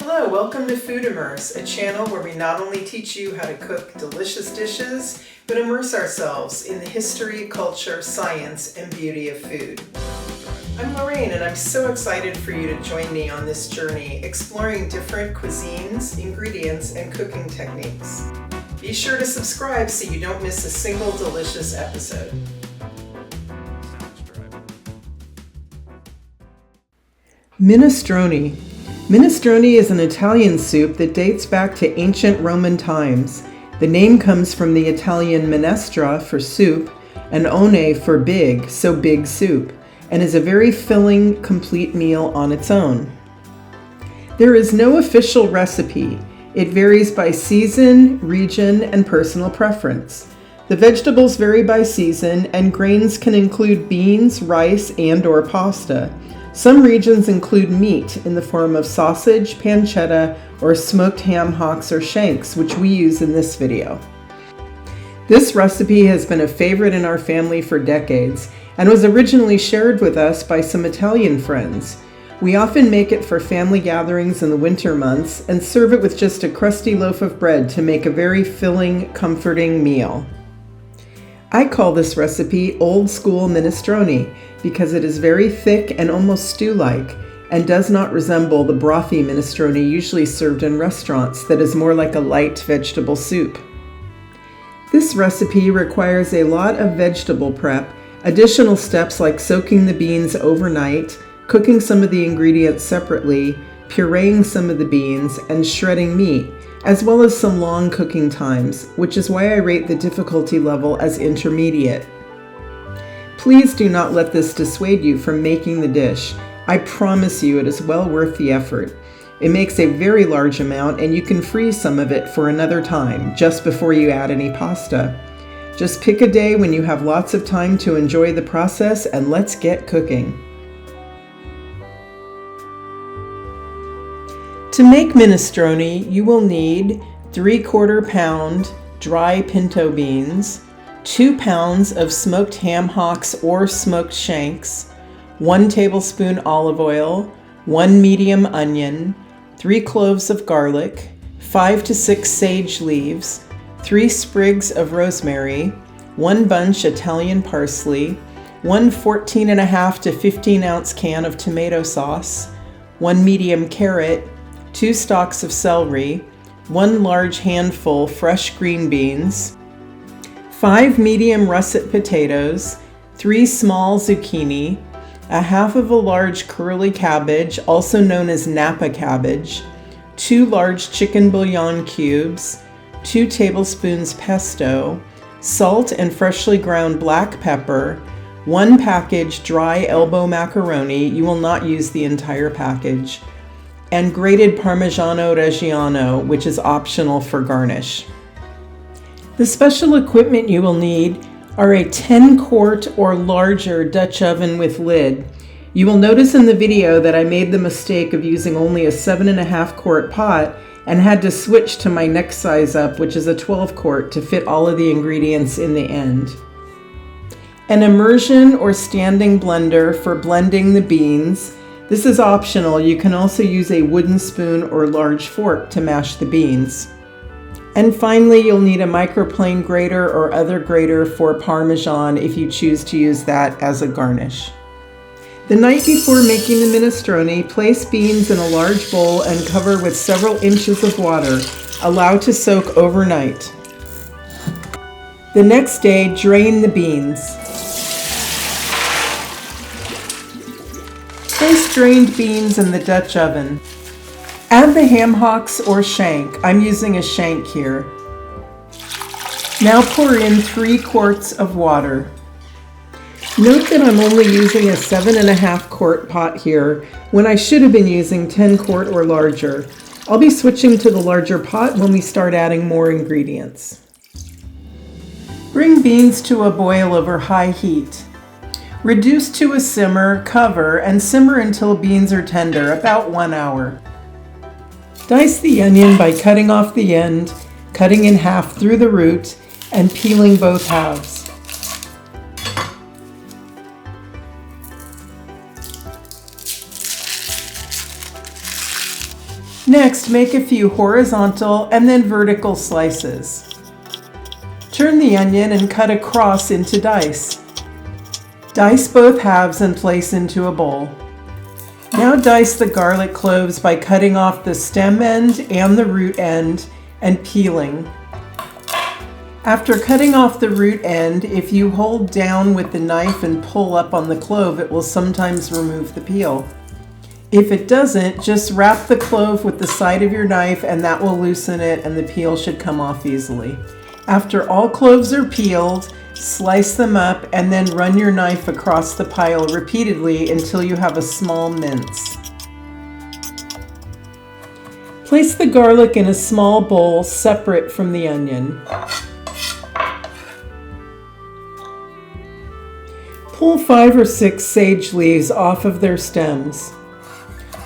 Hello, welcome to Food Immerse, a channel where we not only teach you how to cook delicious dishes, but immerse ourselves in the history, culture, science, and beauty of food. I'm Lorraine, and I'm so excited for you to join me on this journey, exploring different cuisines, ingredients, and cooking techniques. Be sure to subscribe so you don't miss a single delicious episode. Minestrone. Minestrone is an Italian soup that dates back to ancient Roman times. The name comes from the Italian minestra for soup and one for big, so big soup, and is a very filling, complete meal on its own. There is no official recipe. It varies by season, region, and personal preference. The vegetables vary by season, and grains can include beans, rice, and/or pasta. Some regions include meat in the form of sausage, pancetta, or smoked ham hocks or shanks, which we use in this video. This recipe has been a favorite in our family for decades and was originally shared with us by some Italian friends. We often make it for family gatherings in the winter months and serve it with just a crusty loaf of bread to make a very filling, comforting meal. I call this recipe old school minestrone because it is very thick and almost stew-like and does not resemble the brothy minestrone usually served in restaurants that is more like a light vegetable soup. This recipe requires a lot of vegetable prep, additional steps like soaking the beans overnight, cooking some of the ingredients separately, pureeing some of the beans, and shredding meat, as well as some long cooking times, which is why I rate the difficulty level as intermediate. Please do not let this dissuade you from making the dish. I promise you it is well worth the effort. It makes a very large amount and you can freeze some of it for another time, just before you add any pasta. Just pick a day when you have lots of time to enjoy the process and let's get cooking. To make minestrone, you will need 3/4 pound dry pinto beans, 2 pounds of smoked ham hocks or smoked shanks, 1 tablespoon olive oil, 1 medium onion, 3 cloves of garlic, 5 to 6 sage leaves, 3 sprigs of rosemary, 1 bunch Italian parsley, 1 14.5 to 15 ounce can of tomato sauce, 1 medium carrot, 2 stalks of celery, 1 large handful fresh green beans, 5 medium russet potatoes, 3 small zucchini, a half of a large curly cabbage, also known as Napa cabbage, 2 large chicken bouillon cubes, 2 tablespoons pesto, salt and freshly ground black pepper, 1 package dry elbow macaroni, you will not use the entire package, and grated Parmigiano Reggiano, which is optional for garnish. The special equipment you will need are a 10-quart or larger Dutch oven with lid. You will notice in the video that I made the mistake of using only a 7.5-quart pot and had to switch to my next size up, which is a 12-quart, to fit all of the ingredients in the end. An immersion or standing blender for blending the beans. This is optional. You can also use a wooden spoon or large fork to mash the beans. And finally, you'll need a microplane grater or other grater for Parmesan if you choose to use that as a garnish. The night before making the minestrone, place beans in a large bowl and cover with several inches of water. Allow to soak overnight. The next day, drain the beans. Place drained beans in the Dutch oven. Add the ham hocks or shank. I'm using a shank here. Now pour in 3 quarts of water. Note that I'm only using a 7.5-quart pot here when I should have been using 10-quart or larger. I'll be switching to the larger pot when we start adding more ingredients. Bring beans to a boil over high heat. Reduce to a simmer, cover, and simmer until beans are tender, about 1 hour. Dice the onion by cutting off the end, cutting in half through the root, and peeling both halves. Next, make a few horizontal and then vertical slices. Turn the onion and cut across into dice. Dice both halves and place into a bowl. Now dice the garlic cloves by cutting off the stem end and the root end and peeling. After cutting off the root end, if you hold down with the knife and pull up on the clove, it will sometimes remove the peel. If it doesn't, just wrap the clove with the side of your knife and that will loosen it and the peel should come off easily. After all cloves are peeled, slice them up and then run your knife across the pile repeatedly until you have a small mince. Place the garlic in a small bowl separate from the onion. Pull 5 or 6 sage leaves off of their stems.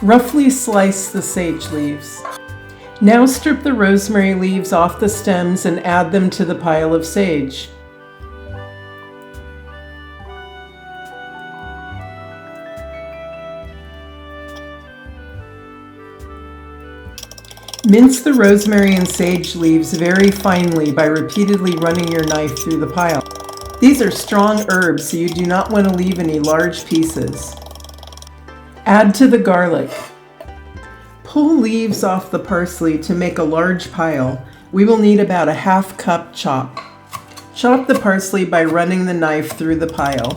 Roughly slice the sage leaves. Now strip the rosemary leaves off the stems and add them to the pile of sage. Mince the rosemary and sage leaves very finely by repeatedly running your knife through the pile. These are strong herbs, so you do not want to leave any large pieces. Add to the garlic. Pull leaves off the parsley to make a large pile. We will need about a ½ cup chop. Chop the parsley by running the knife through the pile.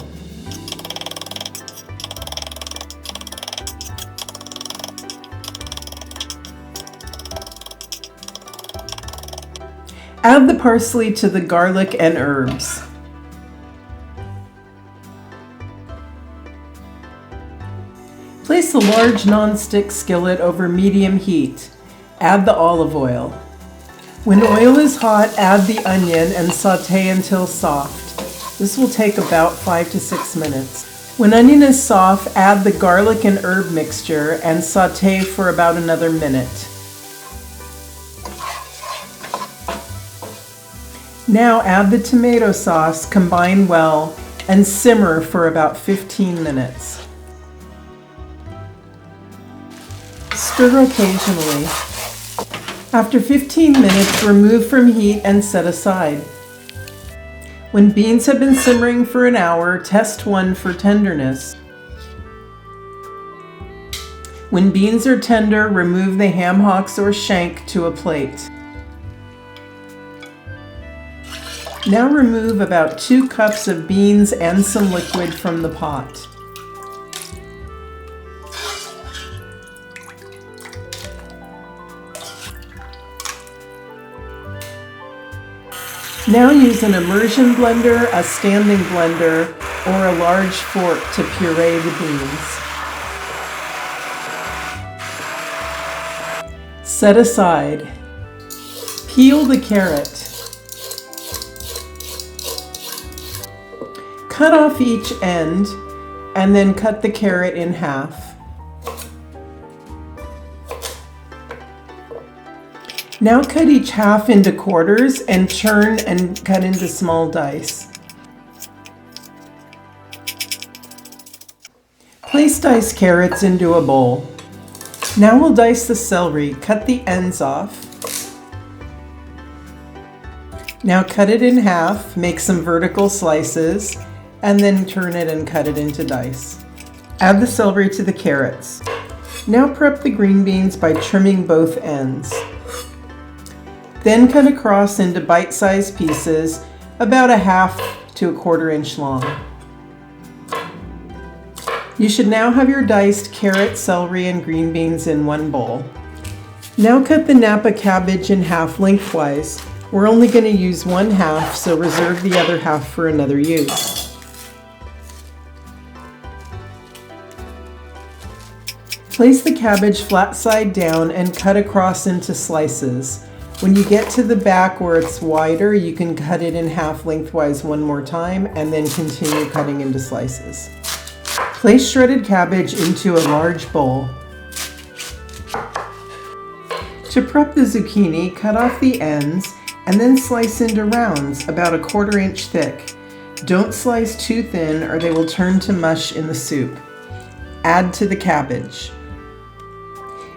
Add the parsley to the garlic and herbs. Place a large non-stick skillet over medium heat. Add the olive oil. When oil is hot, add the onion and sauté until soft. This will take about 5 to 6 minutes. When onion is soft, add the garlic and herb mixture and sauté for about another minute. Now add the tomato sauce, combine well, and simmer for about 15 minutes. Stir occasionally. After 15 minutes, remove from heat and set aside. When beans have been simmering for an hour, test one for tenderness. When beans are tender, remove the ham hocks or shank to a plate. Now remove about 2 cups of beans and some liquid from the pot. Now use an immersion blender, a standing blender, or a large fork to puree the beans. Set aside. Peel the carrot. Cut off each end and then cut the carrot in half. Now cut each half into quarters and churn and cut into small dice. Place diced carrots into a bowl. Now we'll dice the celery. Cut the ends off. Now cut it in half, make some vertical slices, and then turn it and cut it into dice. Add the celery to the carrots. Now prep the green beans by trimming both ends. Then cut across into bite-sized pieces, about a ½ to a ¼ inch long. You should now have your diced carrot, celery, and green beans in one bowl. Now cut the Napa cabbage in half lengthwise. We're only going to use 1/2, so reserve the other half for another use. Place the cabbage flat side down and cut across into slices. When you get to the back where it's wider, you can cut it in half lengthwise one more time and then continue cutting into slices. Place shredded cabbage into a large bowl. To prep the zucchini, cut off the ends and then slice into rounds about a ¼ inch thick. Don't slice too thin or they will turn to mush in the soup. Add to the cabbage.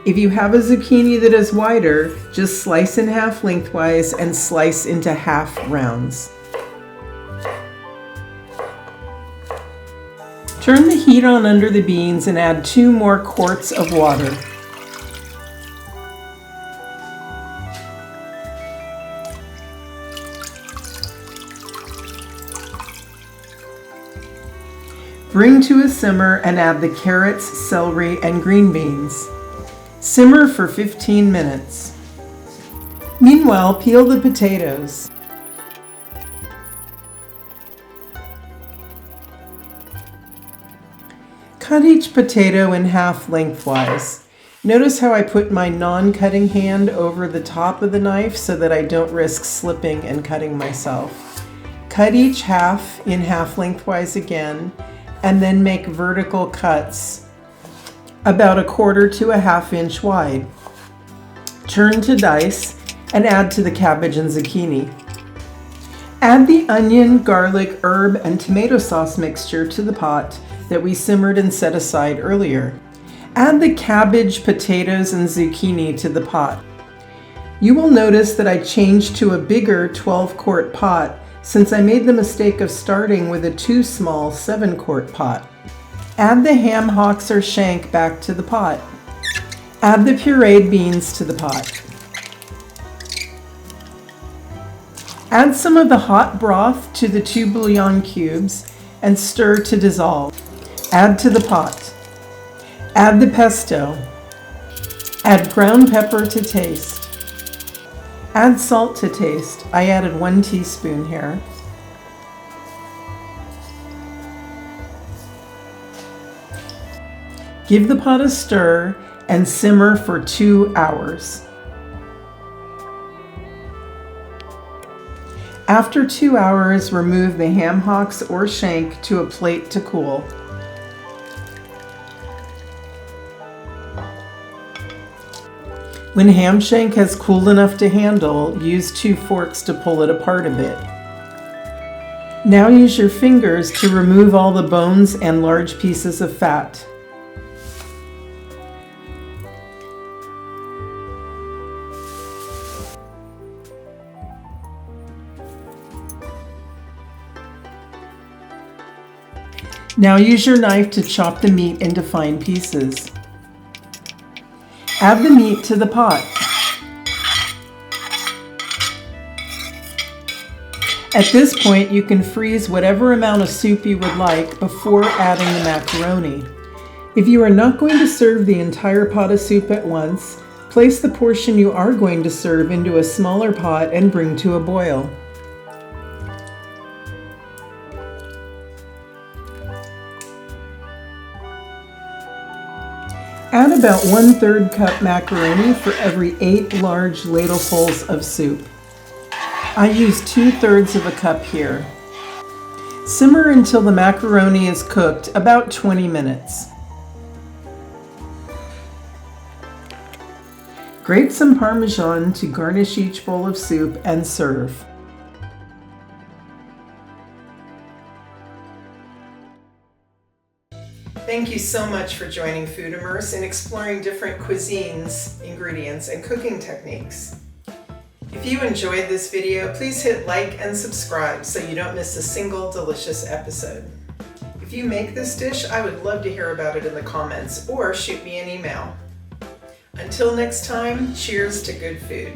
If you have a zucchini that is wider, just slice in half lengthwise and slice into half rounds. Turn the heat on under the beans and add 2 more quarts of water. Bring to a simmer and add the carrots, celery, and green beans. Simmer for 15 minutes. Meanwhile, peel the potatoes. Cut each potato in half lengthwise. Notice how I put my non-cutting hand over the top of the knife so that I don't risk slipping and cutting myself. Cut each half in half lengthwise again, and then make vertical cuts about 1/4 to a 1/2 inch wide. Turn to dice and add to the cabbage and zucchini. Add the onion, garlic, herb, and tomato sauce mixture to the pot that we simmered and set aside earlier. Add the cabbage, potatoes, and zucchini to the pot. You will notice that I changed to a bigger 12-quart pot since I made the mistake of starting with a too small 7-quart pot. Add the ham hocks or shank back to the pot. Add the pureed beans to the pot. Add some of the hot broth to the 2 bouillon cubes and stir to dissolve. Add to the pot. Add the pesto. Add ground pepper to taste. Add salt to taste. I added 1 teaspoon here. Give the pot a stir and simmer for 2 hours. After 2 hours, remove the ham hocks or shank to a plate to cool. When ham shank has cooled enough to handle, use 2 forks to pull it apart a bit. Now use your fingers to remove all the bones and large pieces of fat. Now use your knife to chop the meat into fine pieces. Add the meat to the pot. At this point, you can freeze whatever amount of soup you would like before adding the macaroni. If you are not going to serve the entire pot of soup at once, place the portion you are going to serve into a smaller pot and bring to a boil. Add about 1/3 cup macaroni for every 8 large ladlefuls of soup. I use 2/3 of a cup here. Simmer until the macaroni is cooked, about 20 minutes. Grate some Parmesan to garnish each bowl of soup and serve. Thank you so much for joining Food Immerse and exploring different cuisines, ingredients, and cooking techniques. If you enjoyed this video, please hit like and subscribe so you don't miss a single delicious episode. If you make this dish, I would love to hear about it in the comments or shoot me an email. Until next time, cheers to good food.